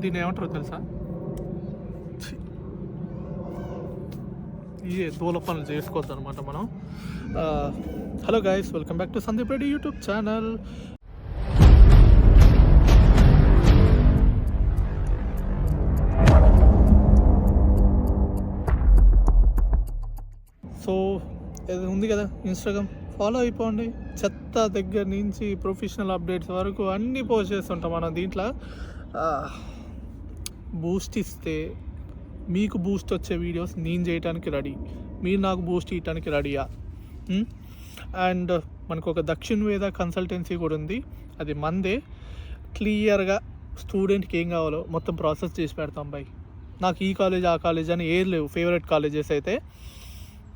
దీన్ని ఏమంటారో తెలుసా? ఇవే దూల పనులు చేసుకోవద్దు అనమాట మనం. Hello guys, welcome back to Sandeep Reddy YouTube channel. So ఇది ఉంది కదా ఇన్స్టాగ్రామ్, ఫాలో అయిపోండి. చెత్త దగ్గర నుంచి ప్రొఫెషనల్ అప్డేట్స్ వరకు అన్నీ పోస్ట్ చేస్తుంటాం మనం దీంట్లో. బూస్ట్ ఇస్తే మీకు బూస్ట్ వచ్చే వీడియోస్ నేను చేయడానికి రెడీ, మీరు నాకు బూస్ట్ ఇవ్వడానికి రెడీయా? అండ్ మనకు ఒక దక్షిణ వేద కన్సల్టెన్సీ కూడా ఉంది, అది మందే. క్లియర్గా స్టూడెంట్కి ఏం కావాలో మొత్తం ప్రాసెస్ చేసి పెడతాం బై. నాకు ఈ కాలేజ్ ఆ కాలేజ్ అని ఏం లేవు, ఫేవరెట్ కాలేజెస్ అయితే.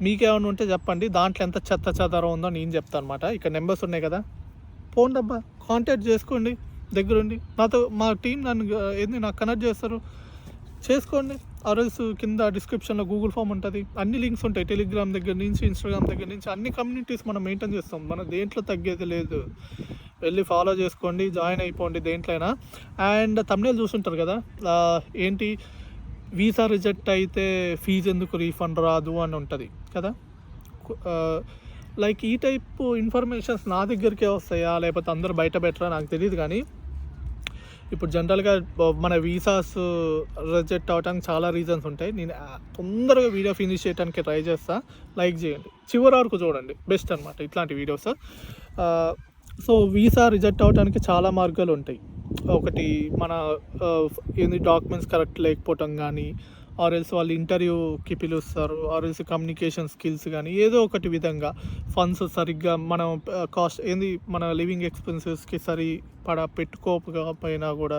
మీకేమైనా ఉంటే చెప్పండి, దాంట్లో ఎంత చెత్త చెదరం ఉందో నేను చెప్తాను అనమాట. ఇక్కడ నెంబర్స్ ఉన్నాయి కదా, ఫోన్ డబ్బా కాంటాక్ట్ చేసుకోండి దగ్గరుండి. నాతో మా టీం నాకు కనెక్ట్ చేస్తారు, చేసుకోండి. ఆర్ఎల్స్ కింద డిస్క్రిప్షన్లో గూగుల్ ఫామ్ ఉంటుంది, అన్ని లింక్స్ ఉంటాయి. టెలిగ్రామ్ దగ్గర నుంచి ఇన్స్టాగ్రామ్ దగ్గర నుంచి అన్ని కమ్యూనిటీస్ మనం మెయింటైన్ చేస్తాం. మన దేంట్లో తగ్గేది లేదు, వెళ్ళి ఫాలో చేసుకోండి, జాయిన్ అయిపోండి దేంట్లైనా. అండ్ తమిళ చూస్తుంటారు కదా, ఏంటి వీసా రిజెక్ట్ అయితే ఫీజు ఎందుకు రీఫండ్ రాదు అని ఉంటుంది కదా. లైక్ ఈ టైప్ ఇన్ఫర్మేషన్స్ నా దగ్గరికే వస్తాయా లేకపోతే అందరు బయట పెట్టరా నాకు తెలియదు. కానీ ఇప్పుడు జనరల్గా మన వీసాస్ రిజెక్ట్ అవడానికి చాలా రీజన్స్ ఉంటాయి. నేను తొందరగా వీడియో ఫినిష్ చేయడానికి ట్రై చేస్తాను. లైక్ చేయండి, చివరి వరకు చూడండి, బెస్ట్ అనమాట ఇట్లాంటి వీడియోస్. సో వీసా రిజెక్ట్ అవడానికి చాలా మార్గాలు ఉంటాయి. ఒకటి మన ఏంది డాక్యుమెంట్స్ కరెక్ట్ లేకపోవటం కానీ, ఆర్ఎల్స్ వాళ్ళు ఇంటర్వ్యూకి పిలుస్తారు, ఆర్ఎల్స్ కమ్యూనికేషన్ స్కిల్స్ కానీ, ఏదో ఒకటి విధంగా ఫండ్స్ సరిగ్గా మనం కాస్ట్ ఏంది మన లివింగ్ ఎక్స్పెన్సెస్కి పెట్టుకోకపోయినా కూడా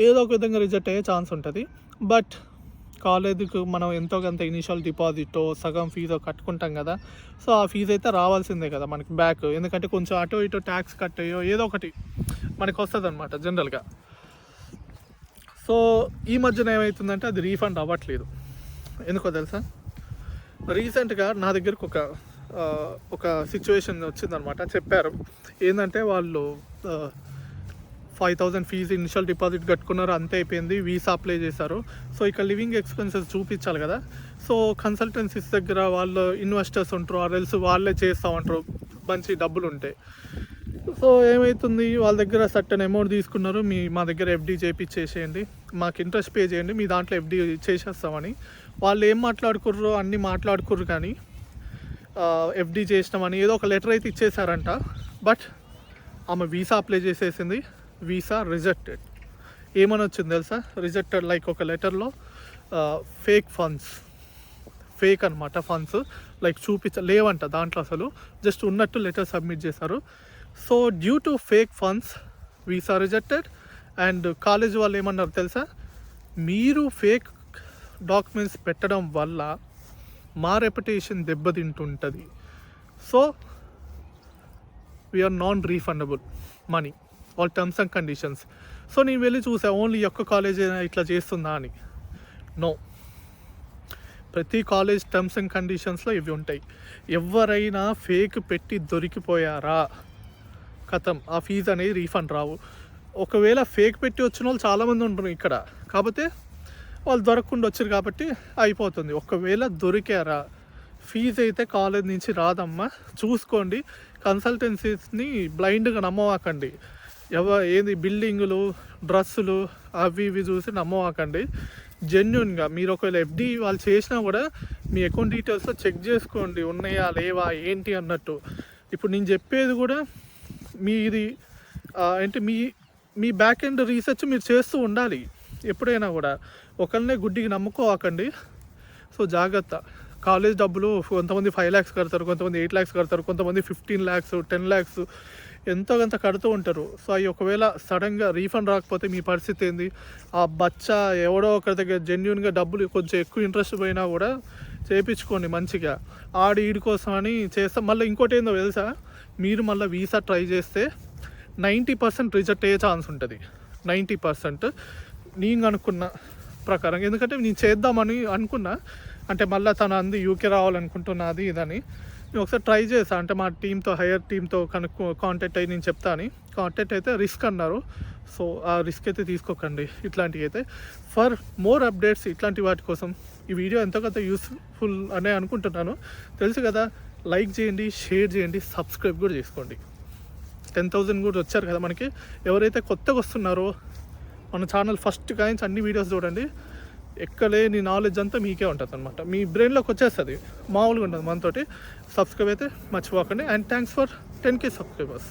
ఏదో ఒక విధంగా రిజెక్ట్ అయ్యే ఛాన్స్ ఉంటుంది. బట్ కాలేజీకి మనం ఎంతో కొంత ఇనిషియల్ డిపాజిటో సగం ఫీజో కట్టుకుంటాం కదా, సో ఆ ఫీజు అయితే రావాల్సిందే కదా మనకి బ్యాక్. ఎందుకంటే కొంచెం అటో ఇటో ట్యాక్స్ కట్ అయ్యో ఏదో ఒకటి మనకు వస్తుంది అనమాట జనరల్గా. సో ఈ మధ్యన ఏమవుతుందంటే అది రీఫండ్ అవ్వట్లేదు. ఎందుకో తెలుసా? రీసెంట్గా నా దగ్గరకు ఒక సిచ్యువేషన్ వచ్చిందనమాట. చెప్పారు ఏంటంటే వాళ్ళు 5,000 ఫీజు ఇనిషియల్ డిపాజిట్ కట్టుకున్నారు, అంతే అయిపోయింది, వీసా అప్లై చేశారు. సో ఇక్కడ లివింగ్ ఎక్స్పెన్సెస్ చూపించాలి కదా. సో కన్సల్టెన్సీస్ దగ్గర వాళ్ళు ఇన్వెస్టర్స్ ఉంటారు, ఆర్ఎల్స్ వాళ్ళే చేస్తూ ఉంటారు, మంచి డబ్బులు ఉంటాయి. సో ఏమవుతుంది, వాళ్ళ దగ్గర సర్టన్ అమౌంట్ తీసుకున్నారు, మా దగ్గర ఎఫ్డీ చేయించేసేయండి, మాకు ఇంట్రెస్ట్ పే చేయండి, మీ దాంట్లో ఎఫ్డీ చేసేస్తామని. వాళ్ళు ఏం మాట్లాడుకుర్రో అన్నీ మాట్లాడుకుర్రు, కానీ ఎఫ్డీ చేసినామని ఏదో ఒక లెటర్ అయితే ఇచ్చేసారంట. బట్ ఆమె వీసా అప్లై చేసేసింది, వీసా రిజెక్టెడ్. ఏమని వచ్చింది తెలుసా? రిజెక్టెడ్ లైక్ ఒక లెటర్లో ఫేక్ ఫండ్స్, ఫేక్ అనమాట ఫండ్స్, లైక్ లేవంట దాంట్లో, అసలు జస్ట్ ఉన్నట్టు లెటర్ సబ్మిట్ చేశారు. So due to fake funds visa rejected. And college వాళ్ళు ఏమన్నారు తెలుసా? మీరు ఫేక్ డాక్యుమెంట్స్ పెట్టడం వల్ల మా రెప్యుటేషన్ దెబ్బతింటుంటుంది, so we're non refundable money, all terms and conditions. So నేను వెళ్ళి చూసా, ఓన్లీ ఒక్క కాలేజ్ ఇట్లా చేస్తుందా అని. నో, ప్రతి కాలేజ్ టర్మ్స్ అండ్ కండిషన్స్లో ఇవి ఉంటాయి. ఎవరైనా ఫేక్ పెట్టి దొరికిపోయారా, కథం, ఆ ఫీజు అనేది రీఫండ్ రావు. ఒకవేళ ఫేక్ పెట్టి వచ్చిన వాళ్ళు చాలామంది ఉంటారు ఇక్కడ, కాకపోతే వాళ్ళు దొరకకుండా వచ్చారు కాబట్టి అయిపోతుంది. ఒకవేళ దొరికారా, ఫీజు అయితే కాలేజ్ నుంచి రాదమ్మా, చూసుకోండి. కన్సల్టెన్సీస్ని బ్లైండ్గా నమ్మవాకండి. ఏంది బిల్డింగులు డ్రెస్సులు అవి ఇవి చూసి నమ్మవాకండి. జెన్యున్గా మీరు ఒకవేళ ఎఫ్డీ వాళ్ళు చేసినా కూడా మీ అకౌంట్ డీటెయిల్స్లో చెక్ చేసుకోండి, ఉన్నాయా లేవా ఏంటి అన్నట్టు. ఇప్పుడు నేను చెప్పేది కూడా మీది అంటే మీ బ్యాక్ ఎండ్ రీసెర్చ్ మీరు చేస్తూ ఉండాలి ఎప్పుడైనా కూడా. ఒకరినే గుడ్డికి నమ్ముకోవాకండి. సో జాగ్రత్త. కాలేజ్ డబ్బులు కొంతమంది 5 lakhs కడతారు, కొంతమంది 8 lakhs కడతారు, కొంతమంది 15 lakhs 10 lakhs ఎంతో కొంత కడుతూ ఉంటారు. సో అవి ఒకవేళ సడన్గా రీఫండ్ రాకపోతే మీ పరిస్థితి ఏంది? ఆ బచ్చా ఎవడో ఒకరి దగ్గర జెన్యున్గా డబ్బులు కొంచెం ఎక్కువ ఇంట్రెస్ట్ పోయినా కూడా చేయించుకోండి మంచిగా. ఈడి కోసం అని చేస్తాం. మళ్ళీ ఇంకోటి ఏందో తెలుసా? మీరు మళ్ళీ వీసా ట్రై చేస్తే 90% రిజెక్ట్ అయ్యే ఛాన్స్ ఉంటుంది. 90% నేను అనుకున్న ప్రకారం. ఎందుకంటే నేను చేద్దామని అనుకున్నా, అంటే మళ్ళీ తను అంది యూకే రావాలనుకుంటున్నది ఇదని. నేను ఒకసారి ట్రై చేశాను, అంటే మా టీంతో హైయర్ టీంతో కాంటాక్ట్ అయ్యి నేను చెప్తా అని. కాంటాక్ట్ అయితే రిస్క్ అన్నారు. సో ఆ రిస్క్ అయితే తీసుకోకండి ఇట్లాంటివి అయితే. ఫర్ మోర్ అప్డేట్స్ ఇట్లాంటి వాటి కోసం ఈ వీడియో ఎంతో కొంత యూస్ఫుల్ అనే అనుకుంటున్నాను. తెలుసు కదా, లైక్ చేయండి, షేర్ చేయండి, సబ్స్క్రైబ్ కూడా చేసుకోండి. 10,000 కూడా వచ్చారు కదా మనకి. ఎవరైతే కొత్తగా వస్తున్నారో మన ఛానల్ ఫస్ట్ కాయించి అన్ని వీడియోస్ చూడండి. ఎక్కలేని నాలెడ్జ్ అంతా మీకే ఉంటుంది అనమాట, మీ బ్రెయిన్లోకి వచ్చేస్తుంది, మామూలుగా ఉంటుంది మనతోటి. సబ్స్క్రైబ్ అయితే మర్చిపోకండి. And thanks for 10K subscribers.